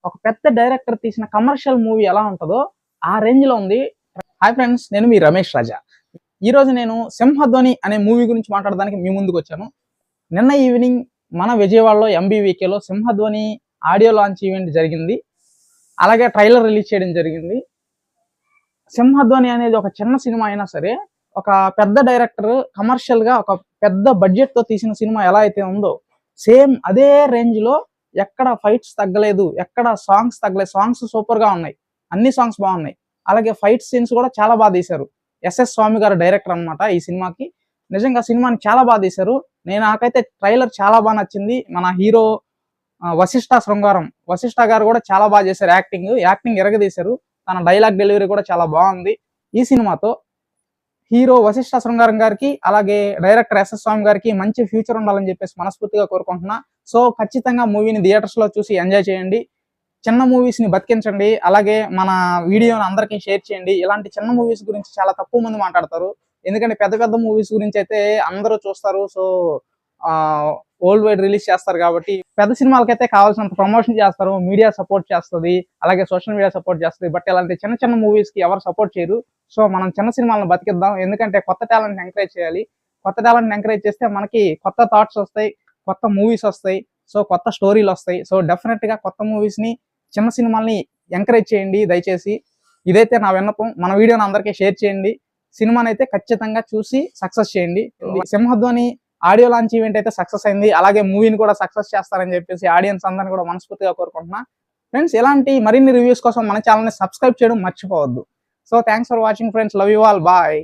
ఒక పెద్ద డైరెక్టర్ తీసిన కమర్షియల్ మూవీ ఎలా ఉంటుందో ఆ రేంజ్ లో ఉంది. హాయ్ ఫ్రెండ్స్, నేను మీ రమేష్ రాజా. ఈ రోజు నేను సింహధ్వని అనే మూవీ గురించి మాట్లాడడానికి మీ ముందుకు వచ్చాను. నిన్న ఈవినింగ్ మన విజయవాడలో ఎంబీవీకేలో సింహధ్వని ఆడియో లాంచ్ ఈవెంట్ జరిగింది. అలాగే ట్రైలర్ రిలీజ్ చేయడం జరిగింది. సింహధ్వని అనేది ఒక చిన్న సినిమా అయినా సరే, ఒక పెద్ద డైరెక్టర్ కమర్షియల్ గా ఒక పెద్ద బడ్జెట్ తో తీసిన సినిమా ఎలా అయితే ఉందో సేమ్ అదే రేంజ్ లో ఎక్కడ ఫైట్స్ తగ్గలేదు, ఎక్కడ సాంగ్స్ తగ్గలేదు. సాంగ్స్ సూపర్ గా ఉన్నాయి, అన్ని సాంగ్స్ బాగున్నాయి. అలాగే ఫైట్ సీన్స్ కూడా చాలా బాగా తీశారు. ఎస్ఎస్ స్వామి గారు డైరెక్టర్ అనమాట ఈ సినిమాకి. నిజంగా సినిమాని చాలా బాగా తీశారు. నాకైతే ట్రైలర్ చాలా బాగా నచ్చింది. మన హీరో వశిష్ఠ గారు కూడా చాలా బాగా చేశారు. యాక్టింగ్ ఎరగదీశారు. తన డైలాగ్ డెలివరీ కూడా చాలా బాగుంది. ఈ సినిమాతో హీరో వశిష్ఠ శృంగారం గారికి అలాగే డైరెక్టర్ ఎస్ఎస్ స్వామి గారికి మంచి ఫ్యూచర్ ఉండాలని చెప్పేసి మనస్ఫూర్తిగా కోరుకుంటున్నా. సో ఖచ్చితంగా మూవీని థియేటర్స్ లో చూసి ఎంజాయ్ చేయండి. చిన్న మూవీస్ ని బతికించండి. అలాగే మన వీడియోని అందరికీ షేర్ చేయండి. ఇలాంటి చిన్న మూవీస్ గురించి చాలా తక్కువ మంది మాట్లాడతారు. ఎందుకంటే పెద్ద పెద్ద మూవీస్ గురించి అయితే అందరూ చూస్తారు. సో వరల్డ్ వైడ్ రిలీజ్ చేస్తారు కాబట్టి పెద్ద సినిమాలకైతే కావాల్సినంత ప్రమోషన్ చేస్తారు, మీడియా సపోర్ట్ చేస్తుంది, అలాగే సోషల్ మీడియా సపోర్ట్ చేస్తుంది. బట్ ఇలాంటి చిన్న చిన్న మూవీస్ కి ఎవరు సపోర్ట్ చేయరు. సో మనం చిన్న సినిమాలను బతికిద్దాం. ఎందుకంటే కొత్త టాలెంట్ ఎంకరేజ్ చేయాలి. కొత్త టాలెంట్ ఎంకరేజ్ చేస్తే మనకి కొత్త థాట్స్ వస్తాయి, కొత్త మూవీస్ వస్తాయి, సో కొత్త స్టోరీలు వస్తాయి. సో డెఫినెట్ గా కొత్త మూవీస్ ని, చిన్న సినిమాల్ని ఎంకరేజ్ చేయండి దయచేసి. ఇదైతే నా విన్నపం. మన వీడియోని అందరికీ షేర్ చేయండి. సినిమాని అయితే ఖచ్చితంగా చూసి సక్సెస్ చేయండి. సింహధ్వని ఆడియో లాంచ్ ఈవెంట్ అయితే సక్సెస్ అయింది. అలాగే మూవీని కూడా సక్సెస్ చేస్తారని చెప్పేసి ఆడియన్స్ అందరిని కూడా మనస్ఫూర్తిగా కోరుకుంటున్నా. ఫ్రెండ్స్, ఇలాంటి మరిన్ని రివ్యూస్ కోసం మన ఛానల్ని సబ్స్క్రైబ్ చేయడం మర్చిపోవద్దు. So thanks for watching friends. Love you all. Bye.